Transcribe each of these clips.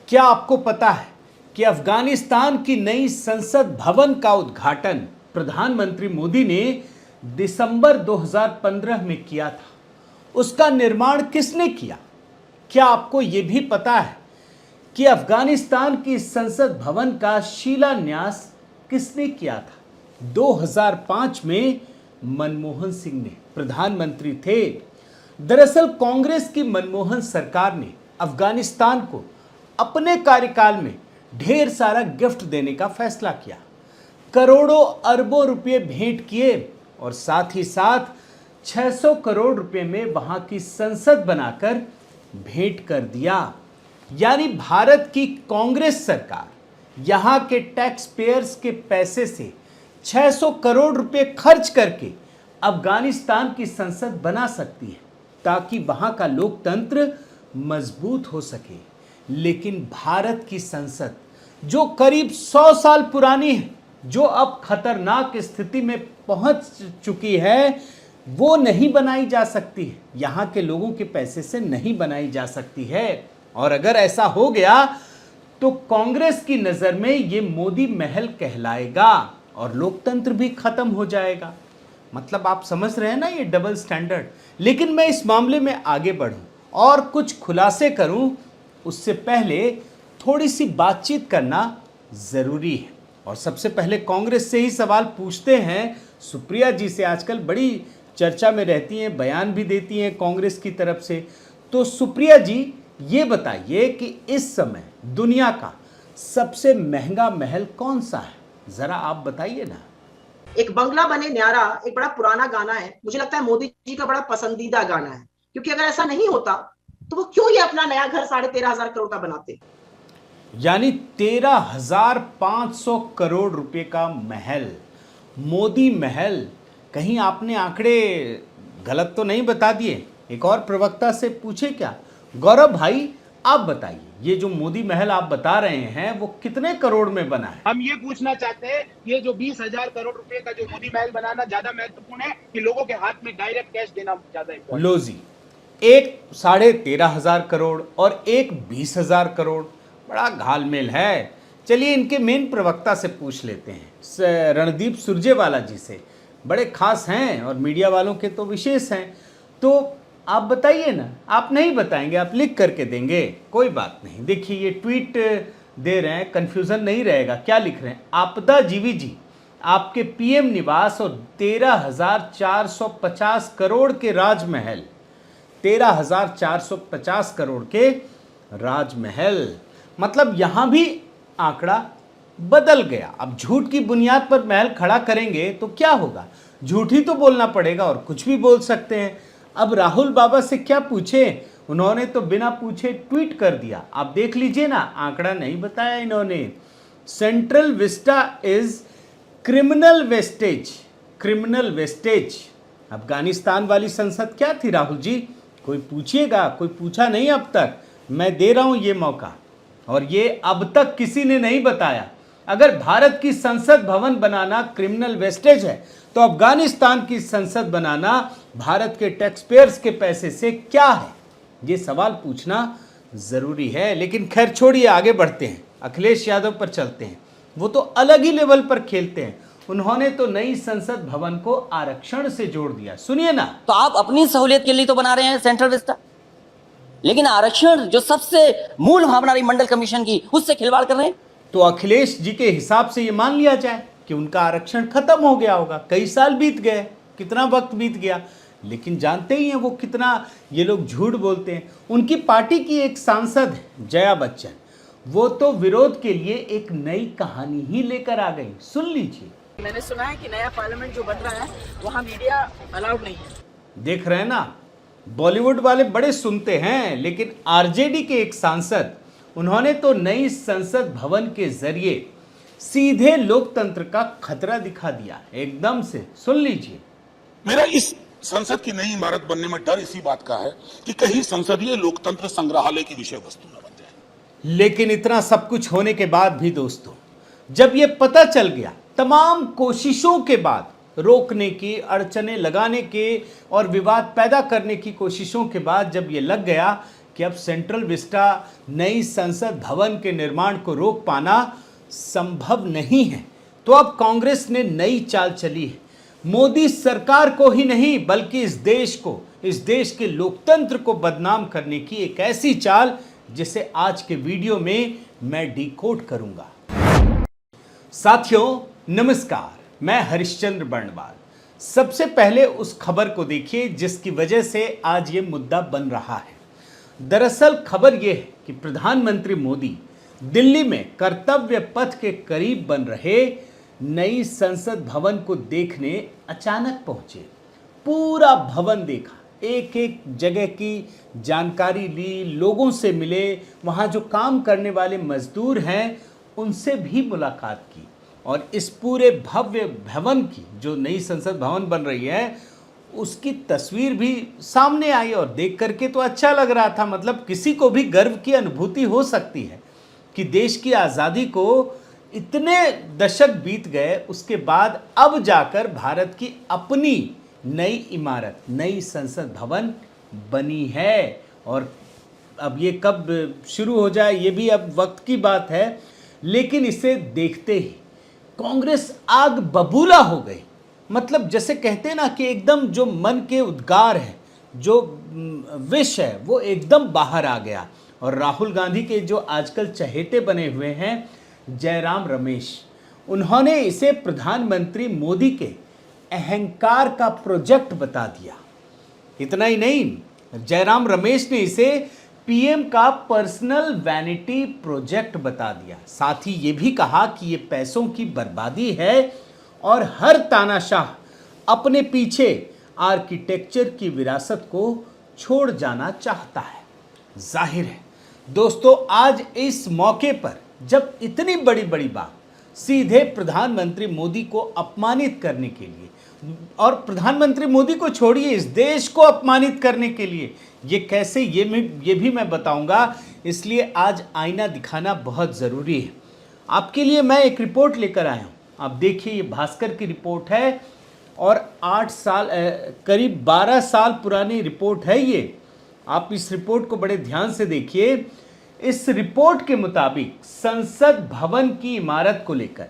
क्या आपको पता है कि अफगानिस्तान की नई संसद भवन का उद्घाटन प्रधानमंत्री मोदी ने दिसंबर 2015 में किया था। उसका निर्माण किसने किया? क्या आपको यह भी पता है कि अफगानिस्तान की संसद भवन का शिलान्यास किसने किया था? 2005 में मनमोहन सिंह ने प्रधानमंत्री थे। दरअसल कांग्रेस की मनमोहन सरकार ने अफगानिस्तान को अपने कार्यकाल में ढेर सारा गिफ्ट देने का फैसला किया। करोड़ों अरबों रुपए भेंट किए और साथ ही साथ 600 करोड़ रुपए में वहां की संसद बनाकर भेंट कर दिया। यानी भारत की कांग्रेस सरकार यहां के टैक्स पेयर्स के पैसे से 600 करोड़ रुपए खर्च करके अफगानिस्तान की संसद बना सकती है ताकि वहां का लोकतंत्र मजबूत हो सके। लेकिन भारत की संसद जो करीब 100 साल पुरानी है, जो अब खतरनाक स्थिति में पहुंच चुकी है, वो नहीं बनाई जा सकती है। यहां के लोगों के पैसे से नहीं बनाई जा सकती है। और अगर ऐसा हो गया तो कांग्रेस की नजर में ये मोदी महल कहलाएगा और लोकतंत्र भी खत्म हो जाएगा। मतलब आप समझ रहे हैं ना ये डबल स्टैंडर्ड। लेकिन मैं इस मामले में आगे बढ़ूं और कुछ खुलासे करूं, उससे पहले थोड़ी सी बातचीत करना जरूरी है। और सबसे पहले कांग्रेस से ही सवाल पूछते हैं। सुप्रिया जी से आजकल बड़ी चर्चा में रहती हैं, बयान भी देती हैं कांग्रेस की तरफ से। तो सुप्रिया जी ये बताइए कि इस समय दुनिया का सबसे महंगा महल कौन सा है? जरा आप बताइए ना। एक बंगला बने न्यारा एक बड़ा पुराना गाना है, मुझे लगता है मोदी जी का बड़ा पसंदीदा गाना है, क्योंकि अगर ऐसा नहीं होता तो वो क्यों ये अपना नया घर 13,500 करोड़ का बनाते। यानी 13,500 करोड़ रुपए का महल, मोदी महल। कहीं आपने आंकड़े गलत तो नहीं बता दिए? एक और प्रवक्ता से पूछे क्या? गौरव भाई आप बताइए, ये जो मोदी महल आप बता रहे हैं वो कितने करोड़ में बना है? हम ये पूछना चाहते हैं, ये जो 20,000 करोड़ रुपए का जो मोदी महल बनाना ज्यादा महत्वपूर्ण है कि लोगों के हाथ में डायरेक्ट कैश देना ज्यादा इम्पोर्टेंट? लो जी, एक 13,500 करोड़ और एक 20,000 करोड़, बड़ा घालमेल है। चलिए इनके मेन प्रवक्ता से पूछ लेते हैं, रणदीप सुरजेवाला जी से। बड़े खास हैं और मीडिया वालों के तो विशेष हैं। तो आप बताइए ना। आप नहीं बताएंगे, आप लिख करके देंगे, कोई बात नहीं। देखिए ये ट्वीट दे रहे हैं, कंफ्यूजन नहीं रहेगा। क्या लिख रहे हैं? आपदा जीवी जी, आपके पीएम निवास और 13,450 करोड़ के राजमहल, 13,450 करोड़ के राजमहल। मतलब यहां भी आंकड़ा बदल गया। अब झूठ की बुनियाद पर महल खड़ा करेंगे तो क्या होगा? झूठ ही तो बोलना पड़ेगा और कुछ भी बोल सकते हैं। अब राहुल बाबा से क्या पूछे? उन्होंने तो बिना पूछे ट्वीट कर दिया। आप देख लीजिए ना, आंकड़ा नहीं बताया इन्होंने। Central Vista is criminal wastage. Criminal wastage. Afghanistan वाली संसद क्या थी राहुल जी? कोई पूछिएगा, कोई पूछा नहीं अब तक। मैं दे रहा हूं ये मौका, और ये अब तक किसी ने नहीं बताया। अगर भारत की संसद भवन बनाना क्रिमिनल वेस्टेज है तो अफगानिस्तान की संसद बनाना भारत के टैक्स पेयर्स के पैसे से क्या है? ये सवाल पूछना जरूरी है। लेकिन खैर छोड़िए, आगे बढ़ते हैं। अखिलेश यादव पर चलते हैं। वो तो अलग ही लेवल पर खेलते हैं। उन्होंने तो नई संसद भवन को आरक्षण से जोड़ दिया। सुनिए ना। तो आप अपनी सहूलियत के लिए तो बना रहे हैं सेंट्रल विस्टा, लेकिन आरक्षण जो सबसे मूल भावना रही मंडल कमीशन की, उससे खिलवाड़ कर रहे हैं। तो अखिलेश जी के हिसाब से ये मान लिया जाए कि उनका आरक्षण खत्म हो गया होगा। कई साल बीत गए, कितना वक्त बीत गया, लेकिन जानते ही हैं वो कितना ये लोग झूठ बोलते हैं। उनकी पार्टी की एक सांसद है जया बच्चन, वो तो विरोध के लिए एक नई कहानी ही लेकर आ गई। सुन लीजिए। मैंने सुना है कि नया पार्लियामेंट जो बन रहा है वहाँ मीडिया अलाउड नहीं है। देख रहे हैं ना, बॉलीवुड वाले बड़े सुनते हैं, लेकिन आरजेडी के एक सांसद, उन्होंने तो नई संसद भवन के जरिए सीधे लोकतंत्र का खतरा दिखा दिया एकदम से। सुन लीजिए। मेरा इस संसद की नई इमारत बनने में डर इसी बात का है कि कहीं संसदीय लोकतंत्र संग्रहालय की विषय वस्तु न बन जाए। लेकिन इतना सब कुछ होने के बाद भी दोस्तों, जब ये पता चल गया, तमाम कोशिशों के बाद, रोकने की, अड़चने लगाने के और विवाद पैदा करने की कोशिशों के बाद जब ये लग गया कि अब सेंट्रल विस्टा नई संसद भवन के निर्माण को रोक पाना संभव नहीं है, तो अब कांग्रेस ने नई चाल चली है। मोदी सरकार को ही नहीं बल्कि इस देश को, इस देश के लोकतंत्र को बदनाम करने की एक ऐसी चाल जिसे आज के वीडियो में मैं डिकोड करूंगा। साथियों नमस्कार, मैं हरिश्चंद्र बर्णवाल। सबसे पहले उस खबर को देखिए जिसकी वजह से आज ये मुद्दा बन रहा है। दरअसल खबर यह है कि प्रधानमंत्री मोदी दिल्ली में कर्तव्य पथ के करीब बन रहे नई संसद भवन को देखने अचानक पहुंचे। पूरा भवन देखा, एक एक जगह की जानकारी ली, लोगों से मिले, वहां जो काम करने वाले मजदूर हैं उनसे भी मुलाकात की और इस पूरे भव्य भवन की, जो नई संसद भवन बन रही है, उसकी तस्वीर भी सामने आई और देख करके तो अच्छा लग रहा था। मतलब किसी को भी गर्व की अनुभूति हो सकती है कि देश की आज़ादी को इतने दशक बीत गए, उसके बाद अब जाकर भारत की अपनी नई इमारत, नई संसद भवन बनी है। और अब ये कब शुरू हो जाए ये भी अब वक्त की बात है, लेकिन इसे देखते ही कांग्रेस आग बबूला हो गई। मतलब जैसे कहते हैं ना कि एकदम जो मन के उद्गार है, जो विष है, वो एकदम बाहर आ गया। और राहुल गांधी के जो आजकल चहेते बने हुए हैं जयराम रमेश, उन्होंने इसे प्रधानमंत्री मोदी के अहंकार का प्रोजेक्ट बता दिया। इतना ही नहीं, जयराम रमेश ने इसे पीएम का पर्सनल वैनिटी प्रोजेक्ट बता दिया। साथ ही ये भी कहा कि ये पैसों की बर्बादी है और हर तानाशाह अपने पीछे आर्किटेक्चर की विरासत को छोड़ जाना चाहता है। जाहिर है दोस्तों, आज इस मौके पर जब इतनी बड़ी बड़ी बात सीधे प्रधानमंत्री मोदी को अपमानित करने के लिए, और प्रधानमंत्री मोदी को छोड़िए इस देश को अपमानित करने के लिए, ये कैसे ये भी मैं बताऊंगा। इसलिए आज आईना दिखाना बहुत ज़रूरी है। आपके लिए मैं एक रिपोर्ट लेकर आया हूँ। आप देखिए, ये भास्कर की रिपोर्ट है और 8 साल करीब 12 साल पुरानी रिपोर्ट है ये। आप इस रिपोर्ट को बड़े ध्यान से देखिए। इस रिपोर्ट के मुताबिक संसद भवन की इमारत को लेकर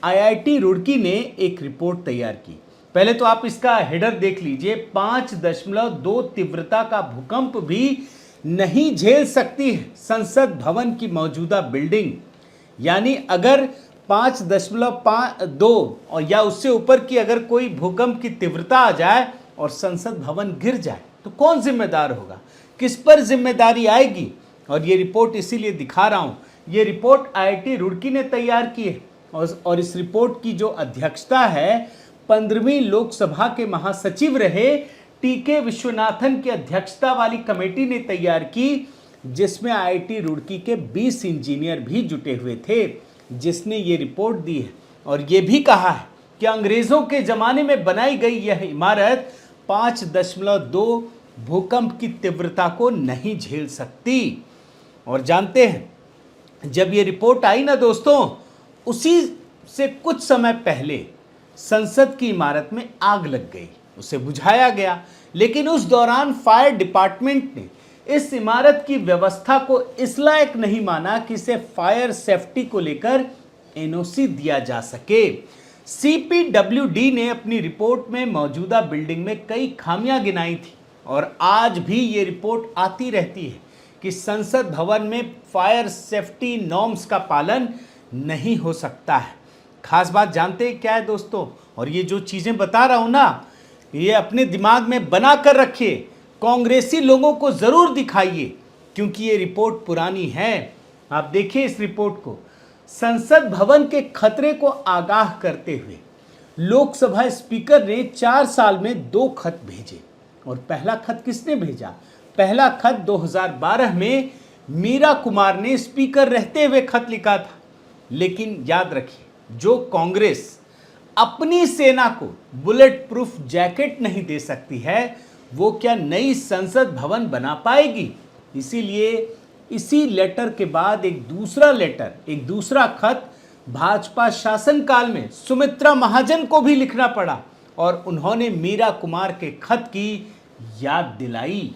आईआईटी रुड़की ने एक रिपोर्ट तैयार की। पहले तो आप इसका हेडर देख लीजिए। 5.2 तीव्रता का भूकंप भी नहीं झेल सकती है संसद भवन की मौजूदा बिल्डिंग। यानी अगर 5.2 और या उससे ऊपर की अगर कोई भूकंप की तीव्रता आ जाए और संसद भवन गिर जाए तो कौन जिम्मेदार होगा, किस पर जिम्मेदारी आएगी। और ये रिपोर्ट इसीलिए दिखा रहा हूँ। ये रिपोर्ट आईआईटी रुड़की ने तैयार की है और इस रिपोर्ट की जो अध्यक्षता है 15वीं लोकसभा के महासचिव रहे टीके विश्वनाथन की अध्यक्षता वाली कमेटी ने तैयार की, जिसमें आईआईटी रुड़की के 20 इंजीनियर भी जुटे हुए थे, जिसने ये रिपोर्ट दी है। और ये भी कहा है कि अंग्रेज़ों के ज़माने में बनाई गई यह इमारत 5.2 भूकंप की तीव्रता को नहीं झेल सकती। और जानते हैं, जब ये रिपोर्ट आई ना दोस्तों, उसी से कुछ समय पहले संसद की इमारत में आग लग गई, उसे बुझाया गया। लेकिन उस दौरान फायर डिपार्टमेंट ने इस इमारत की व्यवस्था को इस लायक नहीं माना कि इसे फायर सेफ्टी को लेकर एनओसी दिया जा सके। सीपीडब्ल्यूडी ने अपनी रिपोर्ट में मौजूदा बिल्डिंग में कई खामियां गिनाई थी और आज भी ये रिपोर्ट आती रहती है कि संसद भवन में फायर सेफ्टी नॉर्म्स का पालन नहीं हो सकता है। खास बात जानते हैं क्या है दोस्तों, और ये जो चीज़ें बता रहा हूँ ना, ये अपने दिमाग में बना कर रखिए, कांग्रेसी लोगों को ज़रूर दिखाइए, क्योंकि ये रिपोर्ट पुरानी है। आप देखिए इस रिपोर्ट को। संसद भवन के खतरे को आगाह करते हुए लोकसभा स्पीकर ने 4 साल में 2 खत भेजे। और पहला खत किसने भेजा? पहला खत 2012 में मीरा कुमार ने स्पीकर रहते हुए खत लिखा था। लेकिन याद रखिए, जो कांग्रेस अपनी सेना को बुलेट प्रूफ जैकेट नहीं दे सकती है, वो क्या नई संसद भवन बना पाएगी? इसीलिए इसी लेटर के बाद एक दूसरा खत भाजपा शासनकाल में सुमित्रा महाजन को भी लिखना पड़ा और उन्होंने मीरा कुमार के खत की याद दिलाई।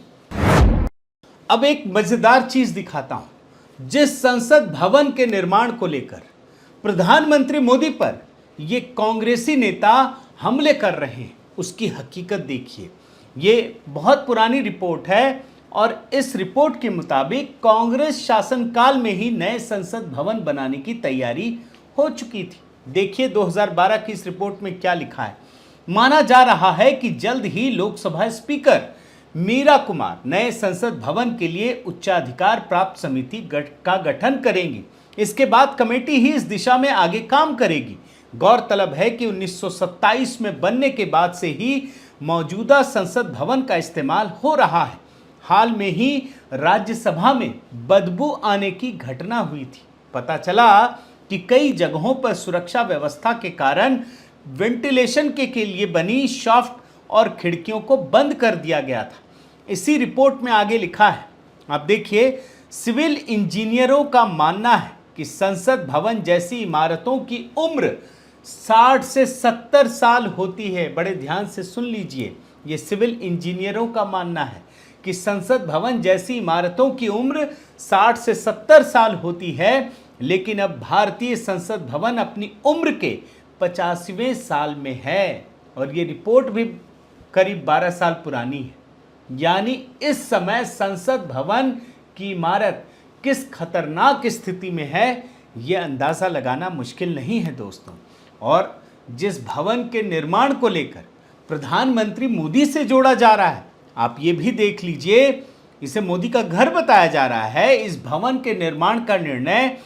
अब एक मजेदार चीज दिखाता हूं। जिस संसद भवन के निर्माण को लेकर प्रधानमंत्री मोदी पर ये कांग्रेसी नेता हमले कर रहे हैं, उसकी हकीकत देखिए। ये बहुत पुरानी रिपोर्ट है और इस रिपोर्ट के मुताबिक कांग्रेस शासनकाल में ही नए संसद भवन बनाने की तैयारी हो चुकी थी। देखिए 2012 की इस रिपोर्ट में क्या लिखा है। माना जा रहा है कि जल्द ही लोकसभा स्पीकर मीरा कुमार नए संसद भवन के लिए उच्चाधिकार प्राप्त समिति का गठन करेंगी। इसके बाद कमेटी ही इस दिशा में आगे काम करेगी। गौरतलब है कि 1927 में बनने के बाद से ही मौजूदा संसद भवन का इस्तेमाल हो रहा है। हाल में ही राज्यसभा में बदबू आने की घटना हुई थी। पता चला कि कई जगहों पर सुरक्षा व्यवस्था के कारण वेंटिलेशन के लिए बनी शाफ्ट और खिड़कियों को बंद कर दिया गया था। इसी रिपोर्ट में आगे लिखा है, आप देखिए, सिविल इंजीनियरों का मानना है कि संसद भवन जैसी इमारतों की उम्र 60 से 70 साल होती है। बड़े ध्यान से सुन लीजिए, ये सिविल इंजीनियरों का मानना है कि संसद भवन जैसी इमारतों की उम्र 60 से 70 साल होती है, लेकिन अब भारतीय संसद भवन अपनी उम्र के 85वें साल में है और ये रिपोर्ट भी करीब 12 साल पुरानी है। यानी इस समय संसद भवन की इमारत किस खतरनाक स्थिति में है, ये अंदाज़ा लगाना मुश्किल नहीं है दोस्तों। और जिस भवन के निर्माण को लेकर प्रधानमंत्री मोदी से जोड़ा जा रहा है, आप ये भी देख लीजिए, इसे मोदी का घर बताया जा रहा है। इस भवन के निर्माण का निर्णय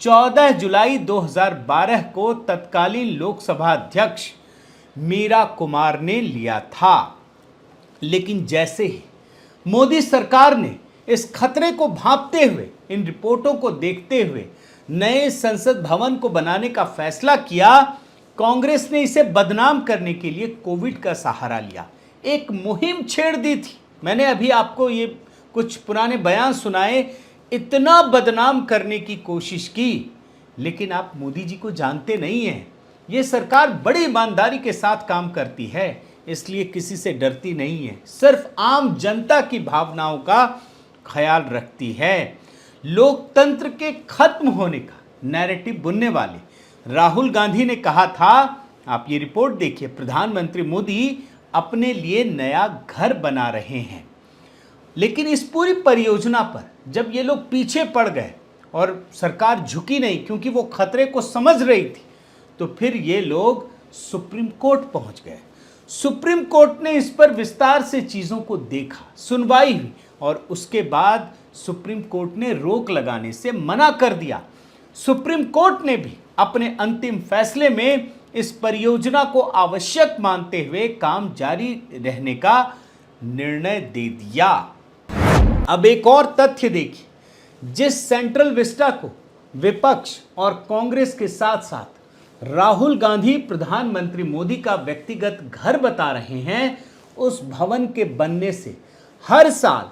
14 जुलाई 2012 को तत्कालीन लोकसभा अध्यक्ष मीरा कुमार ने लिया था। लेकिन जैसे ही मोदी सरकार ने इस खतरे को भांपते हुए, इन रिपोर्टों को देखते हुए नए संसद भवन को बनाने का फैसला किया, कांग्रेस ने इसे बदनाम करने के लिए कोविड का सहारा लिया, एक मुहिम छेड़ दी थी। मैंने अभी आपको ये कुछ पुराने बयान सुनाए, इतना बदनाम करने की कोशिश की। लेकिन आप मोदी जी को जानते नहीं हैं, ये सरकार बड़ी ईमानदारी के साथ काम करती है, इसलिए किसी से डरती नहीं है, सिर्फ आम जनता की भावनाओं का ख्याल रखती है। लोकतंत्र के खत्म होने का नैरेटिव बुनने वाले राहुल गांधी ने कहा था, आप ये रिपोर्ट देखिए, प्रधानमंत्री मोदी अपने लिए नया घर बना रहे हैं। लेकिन इस पूरी परियोजना पर जब ये लोग पीछे पड़ गए और सरकार झुकी नहीं, क्योंकि वो खतरे को समझ रही थी, तो फिर ये लोग सुप्रीम कोर्ट पहुंच गए। सुप्रीम कोर्ट ने इस पर विस्तार से चीज़ों को देखा, सुनवाई हुई और उसके बाद सुप्रीम कोर्ट ने रोक लगाने से मना कर दिया। सुप्रीम कोर्ट ने भी अपने अंतिम फैसले में इस परियोजना को आवश्यक मानते हुए काम जारी रहने का निर्णय दे दिया। अब एक और तथ्य देखिए, जिस सेंट्रल विस्टा को विपक्ष और कांग्रेस के साथ साथ राहुल गांधी प्रधानमंत्री मोदी का व्यक्तिगत घर बता रहे हैं, उस भवन के बनने से हर साल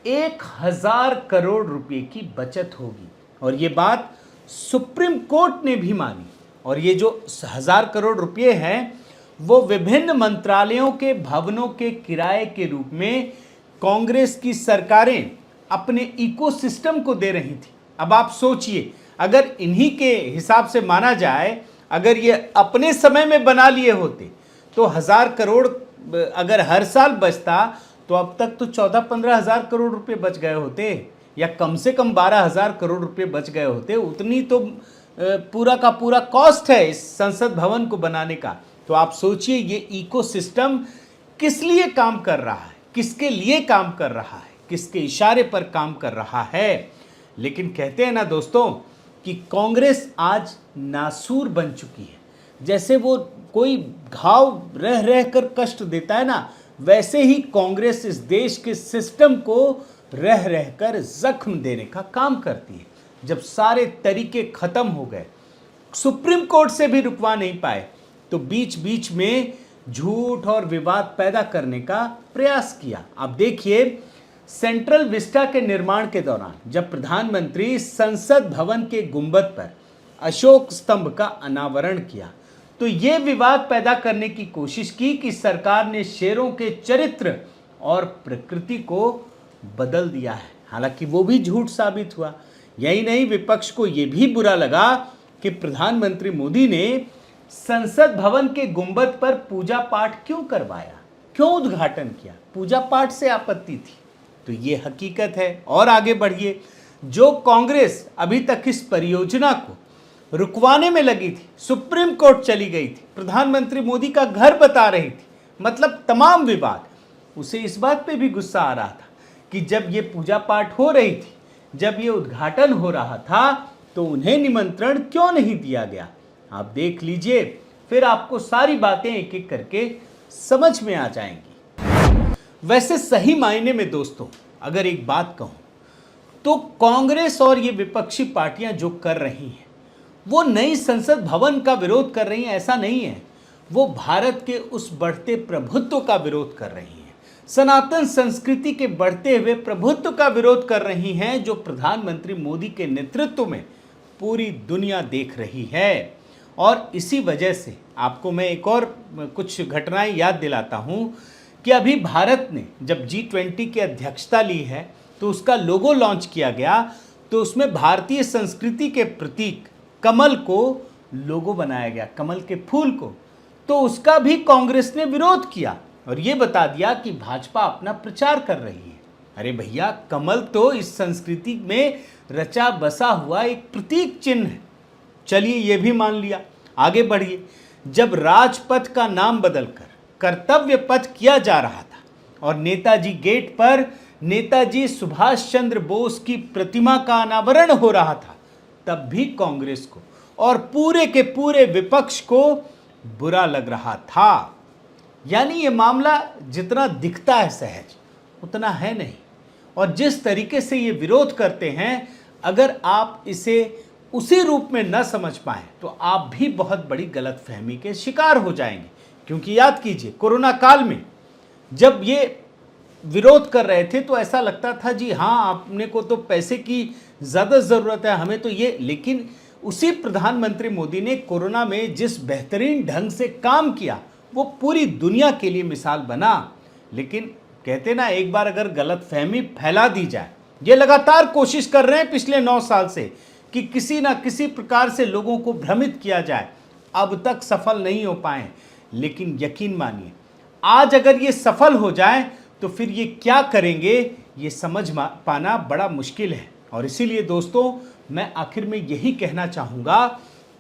1000 करोड़ रुपए की बचत होगी। और ये बात सुप्रीम कोर्ट ने भी मानी। और ये जो 1000 करोड़ रुपए हैं, वो विभिन्न मंत्रालयों के भवनों के किराए के रूप में कांग्रेस की सरकारें अपने इकोसिस्टम को दे रही थी। अब आप सोचिए, अगर इन्हीं के हिसाब से माना जाए, अगर ये अपने समय में बना लिए होते तो 1000 करोड़ अगर हर साल बचता तो अब तक तो 14-15 हज़ार करोड़ रुपए बच गए होते, या कम से कम 12,000 करोड़ रुपए बच गए होते। उतनी तो पूरा का पूरा कॉस्ट है इस संसद भवन को बनाने का। तो आप सोचिए, ये इकोसिस्टम किस लिए काम कर रहा है, किसके लिए काम कर रहा है, किसके इशारे पर काम कर रहा है। लेकिन कहते हैं ना दोस्तों कि कांग्रेस आज नासूर बन चुकी है। जैसे वो कोई घाव रह रह कर कष्ट देता है ना, वैसे ही कांग्रेस इस देश के सिस्टम को रह रहकर जख्म देने का काम करती है। जब सारे तरीके खत्म हो गए, सुप्रीम कोर्ट से भी रुकवा नहीं पाए, तो बीच बीच में झूठ और विवाद पैदा करने का प्रयास किया। अब देखिए, सेंट्रल विस्टा के निर्माण के दौरान जब प्रधानमंत्री संसद भवन के गुंबद पर अशोक स्तंभ का अनावरण किया, तो ये विवाद पैदा करने की कोशिश की कि सरकार ने शेरों के चरित्र और प्रकृति को बदल दिया है। हालांकि वो भी झूठ साबित हुआ। यही नहीं, विपक्ष को ये भी बुरा लगा कि प्रधानमंत्री मोदी ने संसद भवन के गुंबद पर पूजा पाठ क्यों करवाया, क्यों उद्घाटन किया। पूजा पाठ से आपत्ति थी, तो ये हकीकत है। और आगे बढ़िए, जो कांग्रेस अभी तक इस परियोजना को रुकवाने में लगी थी, सुप्रीम कोर्ट चली गई थी, प्रधानमंत्री मोदी का घर बता रही थी, मतलब तमाम विवाद, उसे इस बात पे भी गुस्सा आ रहा था कि जब ये पूजा पाठ हो रही थी, जब ये उद्घाटन हो रहा था, तो उन्हें निमंत्रण क्यों नहीं दिया गया। आप देख लीजिए, फिर आपको सारी बातें एक एक करके समझ में आ जाएंगी। वैसे सही मायने में दोस्तों, अगर एक बात कहूं तो कांग्रेस और ये विपक्षी पार्टियां जो कर रही हैं, वो नई संसद भवन का विरोध कर रही हैं, ऐसा नहीं है। वो भारत के उस बढ़ते प्रभुत्व का विरोध कर रही हैं, सनातन संस्कृति के बढ़ते हुए प्रभुत्व का विरोध कर रही हैं, जो प्रधानमंत्री मोदी के नेतृत्व में पूरी दुनिया देख रही है। और इसी वजह से आपको मैं एक और कुछ घटनाएं याद दिलाता हूं कि अभी भारत ने जब G20 की अध्यक्षता ली है, तो उसका लोगो लॉन्च किया गया, तो उसमें भारतीय संस्कृति के प्रतीक कमल को लोगो बनाया गया, कमल के फूल को। तो उसका भी कांग्रेस ने विरोध किया और ये बता दिया कि भाजपा अपना प्रचार कर रही है। अरे भैया, कमल तो इस संस्कृति में रचा बसा हुआ एक प्रतीक चिन्ह है। चलिए ये भी मान लिया। आगे बढ़िए, जब राजपथ का नाम बदलकर कर्तव्य पथ किया जा रहा था और नेताजी गेट पर नेताजी सुभाष चंद्र बोस की प्रतिमा का अनावरण हो रहा था, तब भी कांग्रेस को और पूरे के पूरे विपक्ष को बुरा लग रहा था। यानी ये मामला जितना दिखता है सहज, उतना है नहीं। और जिस तरीके से ये विरोध करते हैं, अगर आप इसे उसी रूप में न समझ पाए तो आप भी बहुत बड़ी गलतफहमी के शिकार हो जाएंगे। क्योंकि याद कीजिए, कोरोना काल में जब ये विरोध कर रहे थे तो ऐसा लगता था जी हाँ, आपने को तो पैसे की ज़्यादा ज़रूरत है, हमें तो ये। लेकिन उसी प्रधानमंत्री मोदी ने कोरोना में जिस बेहतरीन ढंग से काम किया, वो पूरी दुनिया के लिए मिसाल बना। लेकिन कहते ना, एक बार अगर गलतफहमी फैला दी जाए, ये लगातार कोशिश कर रहे हैं पिछले 9 साल से कि किसी ना किसी प्रकार से लोगों को भ्रमित किया जाए, अब तक सफल नहीं हो पाए। लेकिन यकीन मानिए, आज अगर ये सफल हो जाए तो फिर ये क्या करेंगे, ये समझ पाना बड़ा मुश्किल है। और इसीलिए दोस्तों, मैं आखिर में यही कहना चाहूँगा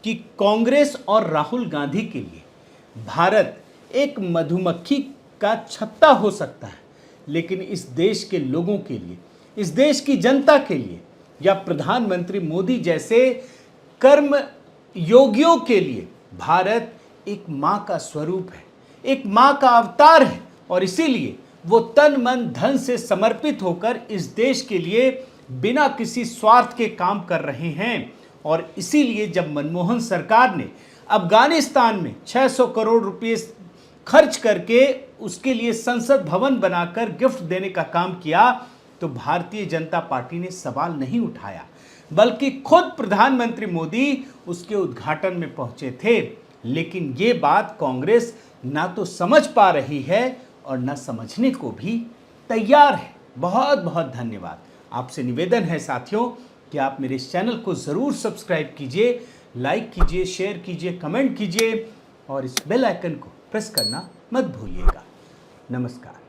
कि कांग्रेस और राहुल गांधी के लिए भारत एक मधुमक्खी का छत्ता हो सकता है, लेकिन इस देश के लोगों के लिए, इस देश की जनता के लिए, या प्रधानमंत्री मोदी जैसे कर्म योगियों के लिए भारत एक माँ का स्वरूप है, एक माँ का अवतार है। और इसीलिए वो तन मन धन से समर्पित होकर इस देश के लिए बिना किसी स्वार्थ के काम कर रहे हैं। और इसीलिए जब मनमोहन सरकार ने अफगानिस्तान में 600 करोड़ रुपए खर्च करके उसके लिए संसद भवन बनाकर गिफ्ट देने का काम किया, तो भारतीय जनता पार्टी ने सवाल नहीं उठाया, बल्कि खुद प्रधानमंत्री मोदी उसके उद्घाटन में पहुंचे थे। लेकिन ये बात कांग्रेस ना तो समझ पा रही है और ना समझने को भी तैयार है। बहुत बहुत धन्यवाद। आपसे निवेदन है साथियों कि आप मेरे इस चैनल को ज़रूर सब्सक्राइब कीजिए, लाइक कीजिए, शेयर कीजिए, कमेंट कीजिए और इस बेल आइकन को प्रेस करना मत भूलिएगा। नमस्कार।